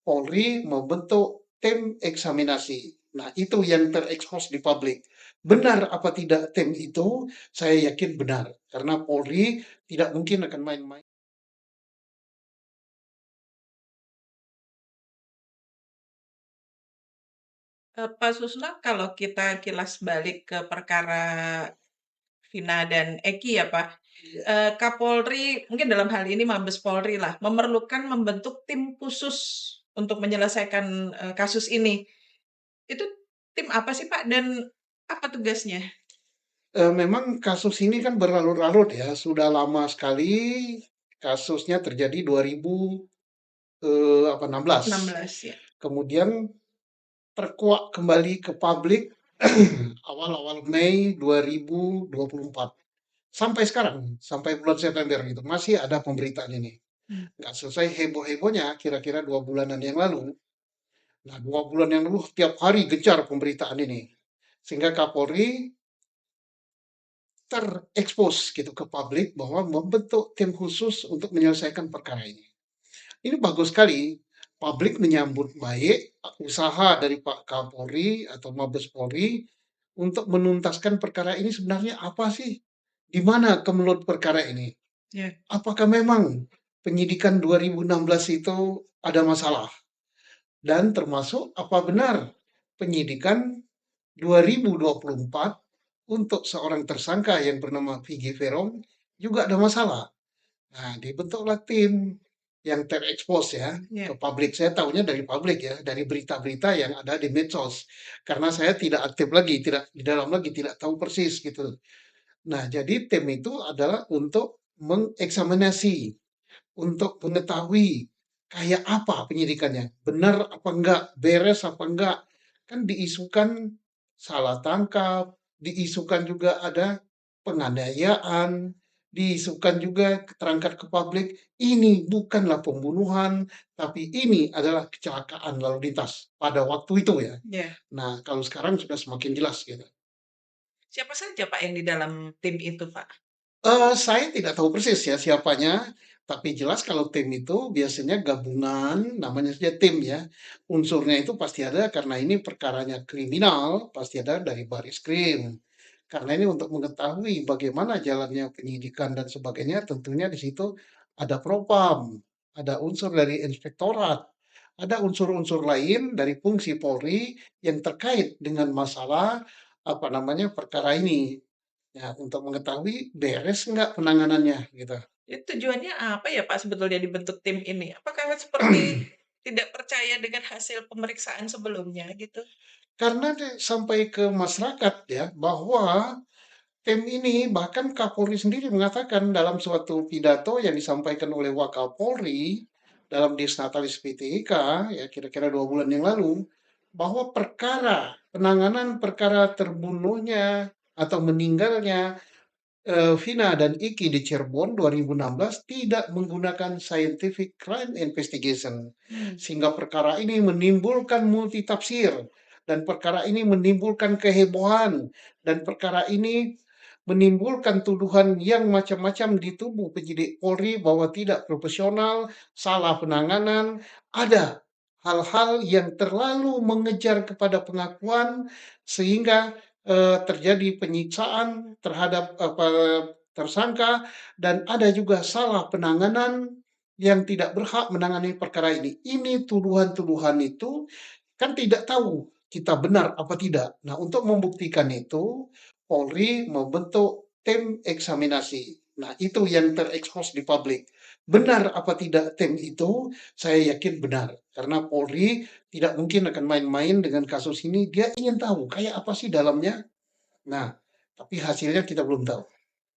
Polri membentuk tim eksaminasi. Nah, itu yang terekspos di publik. Benar apa tidak tim itu? Saya yakin benar, karena Polri tidak mungkin akan main-main. Pak Susno, kalau kita kilas balik ke perkara Vina dan Eki ya Pak, Ya. Kapolri mungkin dalam hal ini Mabes Polri lah memerlukan membentuk tim khusus untuk menyelesaikan kasus ini. Itu tim apa sih Pak dan apa tugasnya? Memang kasus ini kan berlarut-larut ya, sudah lama sekali kasusnya terjadi 2016. 16 ya. Kemudian terkuak kembali ke publik awal-awal Mei 2024. Sampai sekarang, sampai bulan September gitu, masih ada pemberitaan ini. Hmm. Nggak selesai heboh-hebohnya kira-kira 2 bulanan yang lalu. Nah, 2 bulan yang lalu tiap hari gencar pemberitaan ini. Sehingga Kapolri terekspos gitu ke publik bahwa membentuk tim khusus untuk menyelesaikan perkara ini. Ini bagus sekali. Publik menyambut baik usaha dari Pak Kapolri atau Mabes Polri untuk menuntaskan perkara ini sebenarnya apa sih? Di mana kemelut perkara ini? Ya. Apakah memang penyidikan 2016 itu ada masalah? Dan termasuk apa benar penyidikan 2024 untuk seorang tersangka yang bernama Vicky Verong juga ada masalah. Nah, dibentuklah tim yang terekspos ya ke Ya. publik. Saya tahunya dari publik ya, dari berita-berita yang ada di medsos. Karena saya tidak aktif lagi, tidak di dalam lagi, tidak tahu persis gitu. Nah, jadi tim itu adalah untuk mengeksaminasi, untuk mengetahui kayak apa penyidikannya, benar apa enggak, beres apa enggak. Kan diisukan salah tangkap, diisukan juga ada penganiayaan, diisukan juga terangkat ke publik, ini bukanlah pembunuhan, tapi ini adalah kecelakaan lalu lintas pada waktu itu ya. Ya. Nah, kalau sekarang sudah semakin jelas gitu. Siapa saja Pak yang di dalam tim itu Pak? Saya tidak tahu persis ya siapanya, tapi jelas kalau tim itu biasanya gabungan, namanya saja tim ya. Unsurnya itu pasti ada karena ini perkaranya kriminal, pasti ada dari Baris Krim. Karena ini untuk mengetahui bagaimana jalannya penyidikan dan sebagainya, tentunya di situ ada Propam, ada unsur dari Inspektorat, ada unsur-unsur lain dari fungsi Polri yang terkait dengan masalah apa namanya perkara ini. Ya, untuk mengetahui beres nggak penanganannya gitu. Itu tujuannya apa ya Pak sebetulnya dibentuk tim ini? Apakah seperti tidak percaya dengan hasil pemeriksaan sebelumnya gitu? Karena sampai ke masyarakat ya bahwa tim ini bahkan Kapolri sendiri mengatakan dalam suatu pidato yang disampaikan oleh Wakapolri dalam Disnatalis PTIK ya kira-kira 2 bulan yang lalu bahwa penanganan perkara terbunuhnya atau meninggalnya Vina dan Iki di Cirebon 2016 tidak menggunakan scientific crime investigation. Hmm. Sehingga perkara ini menimbulkan multitafsir dan perkara ini menimbulkan kehebohan dan perkara ini menimbulkan tuduhan yang macam-macam di tubuh penyidik Polri bahwa tidak profesional, salah penanganan, ada hal-hal yang terlalu mengejar kepada pengakuan sehingga terjadi penyiksaan terhadap tersangka dan ada juga salah penanganan yang tidak berhak menangani perkara ini. Ini tuduhan-tuduhan itu kan tidak tahu kita benar apa tidak. Nah, untuk membuktikan itu, Polri membentuk tim eksaminasi. Nah, itu yang terekspos di publik. Benar apa tidak tim itu? Saya yakin benar. Karena Polri tidak mungkin akan main-main dengan kasus ini. Dia ingin tahu kayak apa sih dalamnya. Nah, tapi hasilnya kita belum tahu.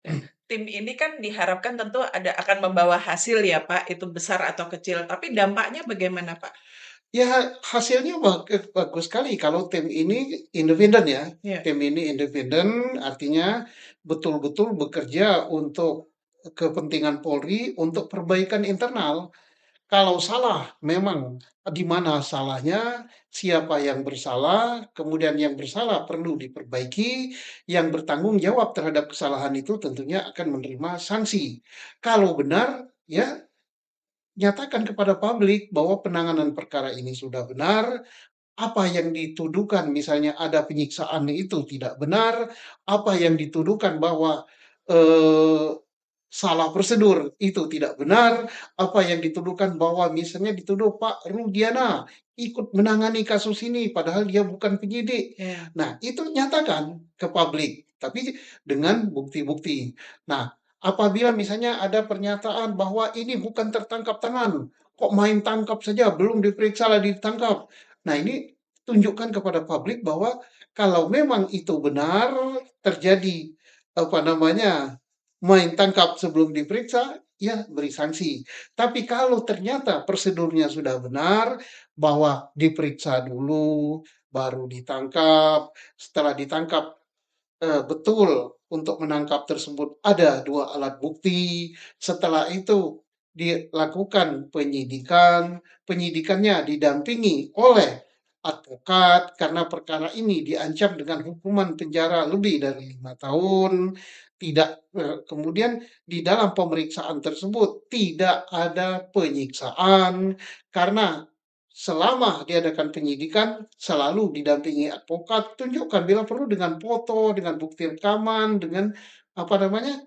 Ya. Tim ini kan diharapkan tentu akan membawa hasil ya Pak, itu besar atau kecil. Tapi dampaknya bagaimana Pak? Ya, hasilnya bagus sekali kalau tim ini independen ya. Ya. Tim ini independen artinya betul-betul bekerja untuk kepentingan Polri untuk perbaikan internal. Kalau salah, memang di mana salahnya, siapa yang bersalah, kemudian yang bersalah perlu diperbaiki, yang bertanggung jawab terhadap kesalahan itu tentunya akan menerima sanksi. Kalau benar, ya nyatakan kepada publik bahwa penanganan perkara ini sudah benar, apa yang dituduhkan misalnya ada penyiksaan itu tidak benar, apa yang dituduhkan bahwa, eee, salah prosedur itu tidak benar, apa yang dituduhkan bahwa misalnya dituduh Pak Rudiana ikut menangani kasus ini padahal dia bukan penyidik. Iya. Nah, itu nyatakan ke publik, tapi dengan bukti-bukti. Nah, apabila misalnya ada pernyataan bahwa ini bukan tertangkap tangan, kok main tangkap saja belum diperiksa lah ditangkap. Nah, ini tunjukkan kepada publik bahwa kalau memang itu benar terjadi apa namanya main tangkap sebelum diperiksa, ya beri sanksi. Tapi kalau ternyata prosedurnya sudah benar, bahwa diperiksa dulu, baru ditangkap, setelah ditangkap betul untuk menangkap tersebut ada 2 alat bukti, setelah itu dilakukan penyidikan, penyidikannya didampingi oleh advokat karena perkara ini diancam dengan hukuman penjara lebih dari 5 tahun, tidak kemudian di dalam pemeriksaan tersebut tidak ada penyiksaan, karena selama diadakan penyidikan selalu didampingi advokat, tunjukkan bila perlu dengan foto, dengan bukti rekaman, dengan apa namanya,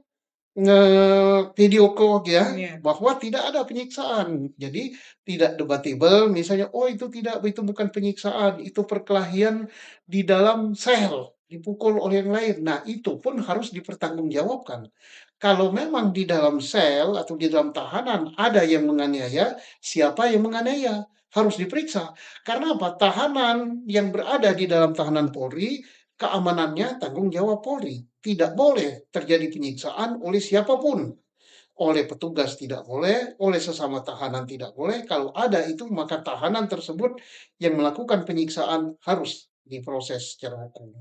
video call ya, Iya. bahwa tidak ada penyiksaan. Jadi tidak debatable misalnya, "Oh itu tidak, itu bukan penyiksaan, itu perkelahian di dalam sel, dipukul oleh yang lain." Nah itu pun harus dipertanggungjawabkan. Kalau memang di dalam sel atau di dalam tahanan ada yang menganiaya, siapa yang menganiaya? Harus diperiksa. Karena apa? Tahanan yang berada di dalam tahanan Polri, keamanannya tanggung jawab Polri. Tidak boleh terjadi penyiksaan oleh siapapun. Oleh petugas tidak boleh, oleh sesama tahanan tidak boleh. Kalau ada itu, maka tahanan tersebut yang melakukan penyiksaan harus diproses secara hukum.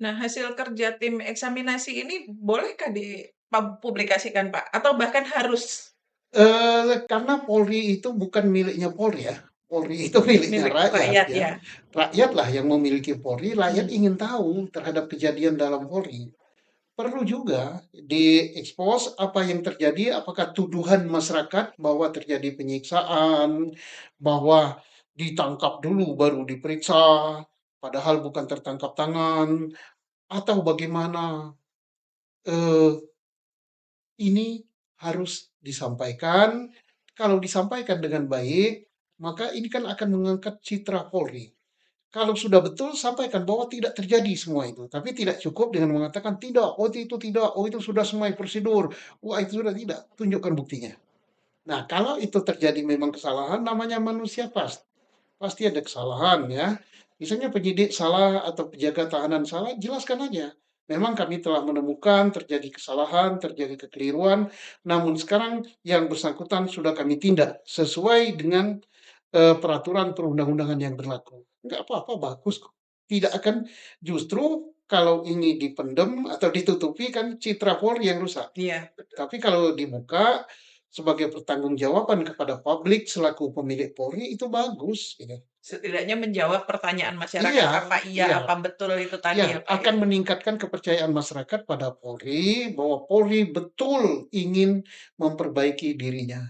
Nah, hasil kerja tim eksaminasi ini bolehkah dipublikasikan, Pak? Atau bahkan harus Karena Polri itu bukan miliknya Polri ya, Polri itu miliknya milik rakyat rakyat ya. ya? Rakyatlah yang memiliki Polri, rakyat Mmm, ingin tahu terhadap kejadian dalam Polri. Perlu juga diekspos apa yang terjadi, apakah tuduhan masyarakat bahwa terjadi penyiksaan, bahwa ditangkap dulu baru diperiksa, padahal bukan tertangkap tangan, atau bagaimana. Eee Ini harus disampaikan, kalau disampaikan dengan baik, maka ini kan akan mengangkat citra Polri. Kalau sudah betul, sampaikan bahwa tidak terjadi semua itu, tapi tidak cukup dengan mengatakan, "Tidak, oh itu tidak, oh itu sudah sesuai prosedur, wah itu sudah tidak." Tunjukkan buktinya. Nah, kalau itu terjadi memang kesalahan, namanya manusia pasti ada kesalahan ya. Misalnya penyidik salah atau penjaga tahanan salah, jelaskan aja. Memang kami telah menemukan terjadi kesalahan, terjadi kekeliruan, namun sekarang yang bersangkutan sudah kami tindak sesuai dengan peraturan perundang-undangan yang berlaku. Enggak apa-apa, bagus kok. Tidak akan, justru kalau ini dipendem atau ditutupi kan citra Polri yang rusak. iya, Tapi kalau dibuka sebagai pertanggungjawaban kepada publik selaku pemilik Polri itu bagus gitu. setidaknya menjawab pertanyaan masyarakat, Iya, apa iya, iya, apa betul itu tadi iya, ya, Pak, akan ya? meningkatkan kepercayaan masyarakat pada Polri bahwa Polri betul ingin memperbaiki dirinya.